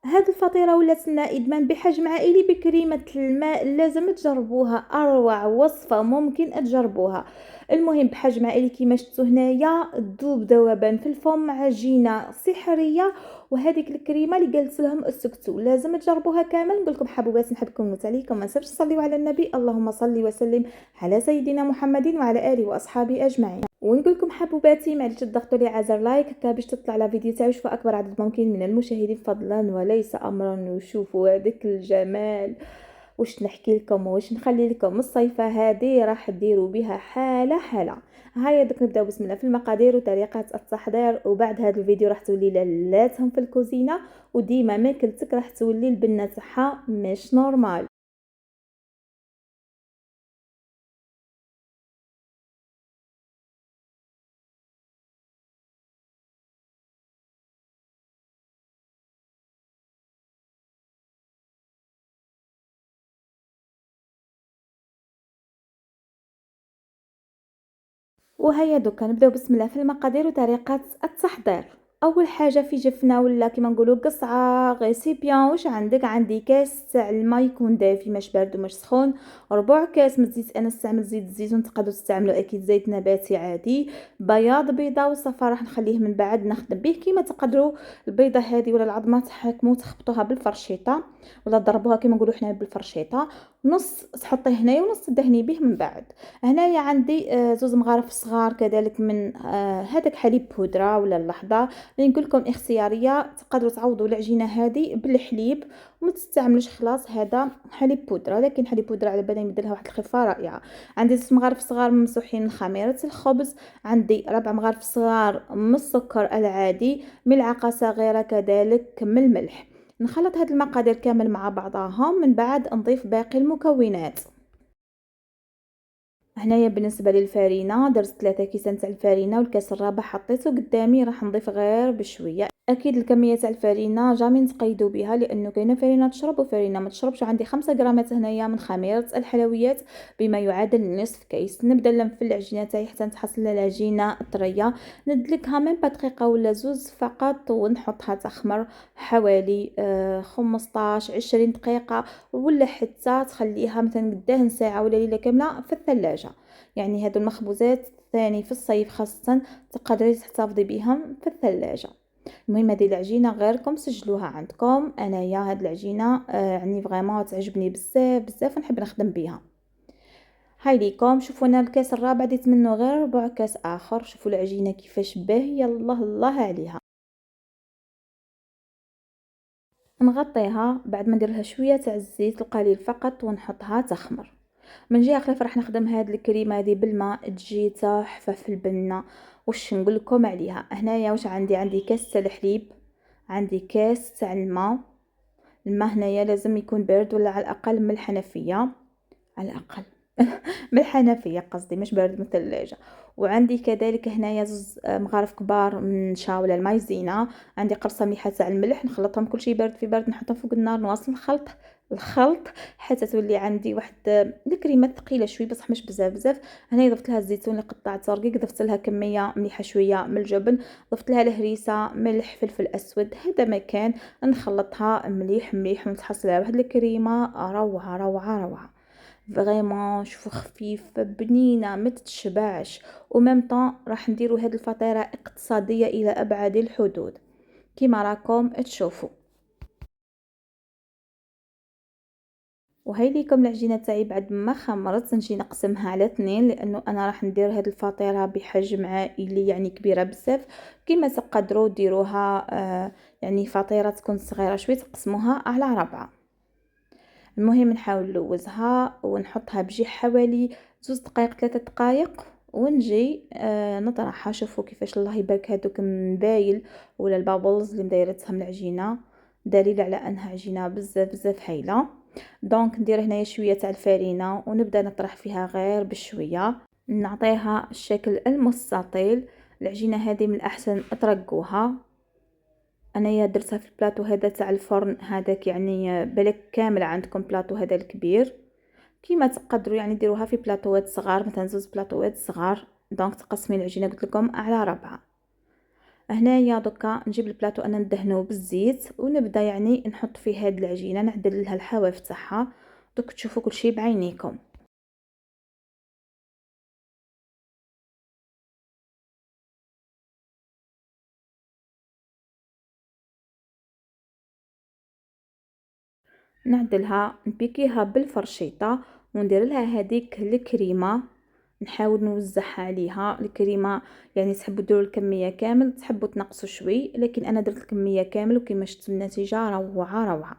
هاد الفطيرة ولات لنا إدمان بحجم عائلي بكريمة الماء، لازم تجربوها، أروع وصفة ممكن تجربوها. المهم بحجم عائلي كيما شفتوا هنايا تذوب ذوبان في الفم، عجينة سحرية. وهذيك الكريمة اللي قالت لهم اسكتوا لازم تجربوها كامل. نقول لكم حبوبات نحبكم نموت عليكم، ما نساوش تصليوا على النبي، اللهم صل وسلم على سيدنا محمد وعلى آله وأصحابه أجمعين. ونقول لكم حبوباتي معليش تضغطوا لي على زر لايك هكا باش تطلع لا فيديو تاعي يشوفوا اكبر عدد ممكن من المشاهدين فضلا وليس امرا. وشوفوا هذاك الجمال، واش نحكي لكم واش نخلي لكم. الصيفه هذه راح ديروا بها حاله حاله. هيا دوك نبداو بسم الله في المقادير وطريقه التحضير، وبعد هذا الفيديو راح تولي لالاتهم في الكوزينه، وديما ماكلتك راح تولي البنه تاعها مش نورمال. وهيا دوكا نبداو بسم الله في المقادير وطريقه التحضير. اول حاجه في جفنه ولا كيما نقولوا قصعه غيسيبيان، واش عندك؟ عندي كاس تاع الماء يكون دافي مش بارد ومش سخون، ربع كاس من الزيت، انا استعمل زيت الزيتون، تقدروا تستعملوا اكيد زيت نباتي عادي، بياض بيضه والصفار راح نخليه من بعد نخدم به كيما تقدروا. البيضه هذه ولا العظمه تحكموا تخبطوها بالفرشيطه ولا ضربوها كيما نقولوا حنا بالفرشيطه، نص تحطيه هنايا ونص تدهني به من بعد. هنايا عندي زوز مغارف صغار كذلك من هذاك حليب بودرة ولا اللحظة اللي نقول لكم اختيارية، تقدروا تعوضوا العجينة هذه بالحليب وما تستعملوش خلاص هذا حليب بودرة، لكن حليب بودرة على بالي يبدلها واحد الخفة رائعة. عندي زوج مغارف صغار ممسوحين من خميرة الخبز، عندي 4 مغارف صغار من السكر العادي، ملعقة صغيرة كذلك من الملح. نخلط هاد المقادير كامل مع بعضها، من بعد نضيف باقي المكونات. هنايا بالنسبه للفرينه درت 3 كيسان تاع الفرينه، والكاس الرابع حطيته قدامي راح نضيف غير بشويه. اكيد الكميه تاع الفرينه جامي نتقيدوا بها لانه كاينه فرينه تشرب وفرينه ما تشربش. عندي 5 غرامات هنايا من خميره الحلويات بما يعادل نصف كيس. نبدا نلم في العجينه تاعي حتى نتحصل العجينه طريه، ندلكها من دقيقه ولا زوز فقط ونحطها تخمر حوالي 15 20 دقيقه، ولا حتى تخليها مثلا قداه ساعه ولا ليله كامله في الثلاجه. يعني هادو المخبوزات ثاني في الصيف خاصة تقدري تحتفظي بهم في الثلاجة. المهم هذه العجينة غيركم سجلوها عندكم، انايا هاد العجينة يعني فريمون تعجبني بزاف بزاف نحب نخدم بها. هاي ليكم شوفوا انا الكاس الرابع ديت منه غير ربع كاس اخر، شوفوا العجينة كيفاش باهية الله الله عليها. نغطيها بعد ما ندير لها شويه تاع الزيت القليل فقط ونحطها تخمر. من جهه اخرى راح نخدم هاد الكريمه هذه بالماء تجي تحفه في البنه. واش نقول لكم عليها؟ هنايا واش عندي كاس تاع الحليب، عندي كاس تاع الماء. الماء هنايا لازم يكون بارد ولا على الاقل من الحنفيه، على الاقل من الحنفيه قصدي مش بارد من الثلاجه. وعندي كذلك هنايا زوز مغارف كبار من نشا ولا المايزينا، عندي قرصه مليحه تاع الملح نخلطهم كل شيء بارد في بارد نحطهم فوق النار نواصل الخلط حتى تولي عندي واحد الكريمه ثقيله شوي بصح مش بزاف بزاف. هنا ضفت لها الزيتون اللي قطعته رقيق، ضفت لها كميه مليحه شويه من الجبن، ضفت لها الهريسه، ملح، فلفل اسود، هذا مكان نخلطها مليح مليح ونتحصل على واحد الكريمه روعه روعه روعه. فريمون شوفوا خفيفه بنينه ما تتشبعش، وميم طون راح نديروا هذه الفطيره اقتصاديه الى ابعد الحدود كيما راكم تشوفوا. وهاي ليكم العجينه تاعي بعد ما خمرت نجي نقسمها على 2 لانه انا راح ندير هذه الفطيره بحجم عائلي يعني كبيره بزاف. كيما تقدروا ديروها يعني فطيره تكون صغيره شوي تقسموها على 4. المهم نحاول نلوزها ونحطها بجي حوالي 2 دقائق 3 دقائق ونجي نطرحها. شوفوا كيفاش الله يبارك هذوك النبايل ولا البابلز اللي مدايرتها من العجينه، دليل على انها عجينه بزاف بزاف هايله. دونك ندير هنايا شويه تاع الفرينه ونبدا نطرح فيها غير بشويه، نعطيها الشكل المستطيل. العجينه هذه من الاحسن ترقوها. انايا درتها في البلاطو هذا تاع الفرن هذاك، يعني بالك كامل عندكم بلاطو هذا الكبير كيما تقدروا يعني ديروها في بلاطوات صغار مثلا 2 بلاطوات صغار. دونك تقسمي العجينه قلت لكم على 4. هنايا دوكا نجيب البلاطو انا ندهنوه بالزيت ونبدا يعني نحط فيه هاد العجينه، نعدل لها الحواف تاعها. دوك تشوفوا كلشي بعينيكم. نعدلها نبيكيها بالفرشيطه وندير لها هذيك الكريمه، نحاول نوزعها عليها الكريمه. يعني تحبوا ديروا الكميه كامل، تحبوا تنقصوا شوي، لكن انا درت الكميه كامل وكما شفتوا النتيجه روعه روعه.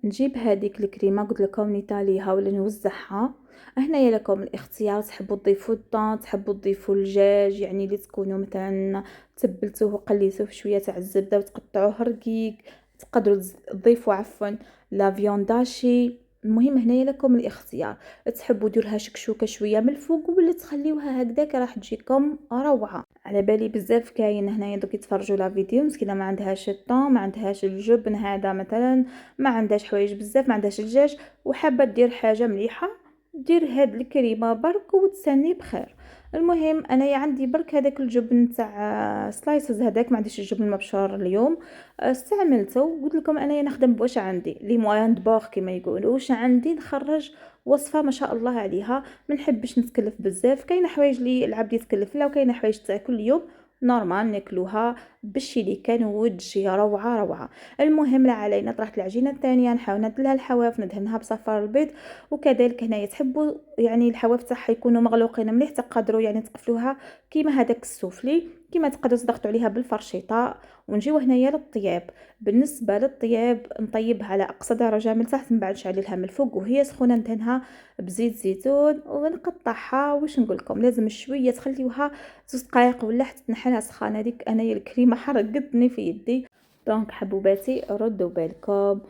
نجيب هذيك الكريمه قلت لكم نيطاليها ولا نوزعها. هنايا لكم الاختيار، تحبوا تضيفوا الطون، تحبوا تضيفوا الدجاج، يعني اللي تكونوا مثلا تبلتوه وقليتوه في شويه تاع الزبده وتقطعوه رقيق. تقدروا تضيفوا عفوا لا فيونداشي. المهم هنايا لكم الاختيار، تحبوا ديرها شكشوكه شويه من الفوق ولا تخليوها هكذاك راح تجيكم روعه. على بالي بزاف كاين هنايا دوك يتفرجوا لا فيديو مسكينه ما عندهاش الطون، ما عندهاش الجبن هذا مثلا، ما عندهاش حوايج بزاف، ما عندهاش الدجاج، وحابه دير حاجه مليحه، دير هاد الكريمه برك وتسني بخير. المهم انايا عندي برك هذاك الجبن تاع سلايسز هذاك، ما عنديش الجبن المبشور اليوم. استعملته، قلت لكم انايا نخدم بواش عندي لي موان دبوغ كما يقولوا، واش عندي نخرج وصفه ما شاء الله عليها. ما نحبش نتكلف بزاف، كاينه حوايج لي العبد يتكلف لها وكاينه حوايج تاع كل يوم نورمال ناكلوها بالشي اللي كان وتجي روعه روعه. المهم لا علينا، طرحت العجينه الثانيه نحاول ندلها الحواف ندهنها بصفار البيض. وكذلك هنايا تحبوا يعني الحواف تاعها يكونوا مغلوقين مليح، تقدروا يعني تقفلوها كيما هذاك السوفلي، كيما تقدروا تضغطوا عليها بالفرشيطه. ونجيو هنايا للطياب. بالنسبه للطياب نطيبها على اقصى درجه من تحت، من بعد نشعل لها من الفوق وهي سخونه ندهنها بزيت زيتون ونقطعها. واش نقول لكم، لازم شويه تخليوها 2 دقائق ولا حتى تنحلها سخانه. هذيك انايا الكريمه حرقتني في يدي. دونك حبوباتي ردوا بالكم،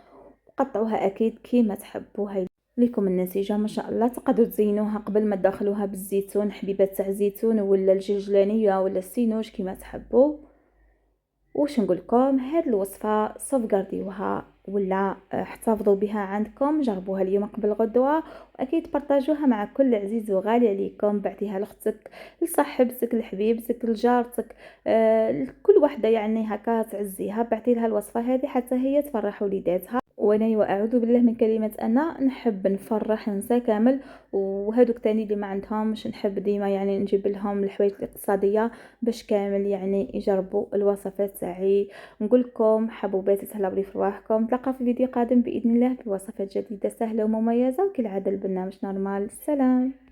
قطعوها اكيد كيما تحبوها. ليكم النتيجه ما شاء الله. تقدروا تزينوها قبل ما تدخلوها بالزيتون، حبيبات تاع زيتون ولا الجلجلانيه ولا السينوش كيما تحبوا. واش نقول لكم، هاد الوصفه صفقرديوها ولا احتفظوا بها عندكم، جربوها اليوم قبل غدوه، واكيد بارطاجوها مع كل عزيز وغالي عليكم. بعتيها لاختك، لصاحبتك، لحبيبتك، لجارتك، لكل وحده يعني هكا تعزيها، بعتي لها الوصفه هذه حتى هي تفرح وليداتها. وانا واعوذ بالله من كلمه انا نحب نفرح نساء كامل. وهذوك تاني اللي ما عندهمش نحب ديما يعني نجيب لهم الحوايج الاقتصاديه باش كامل يعني يجربوا الوصفات تاعي. نقول لكم حبوباتي تهلاو لي في رواحكم، نتلاقى في فيديو قادم باذن الله بوصفات جديده سهله ومميزه، وكالعاده البرنامج نورمال. سلام.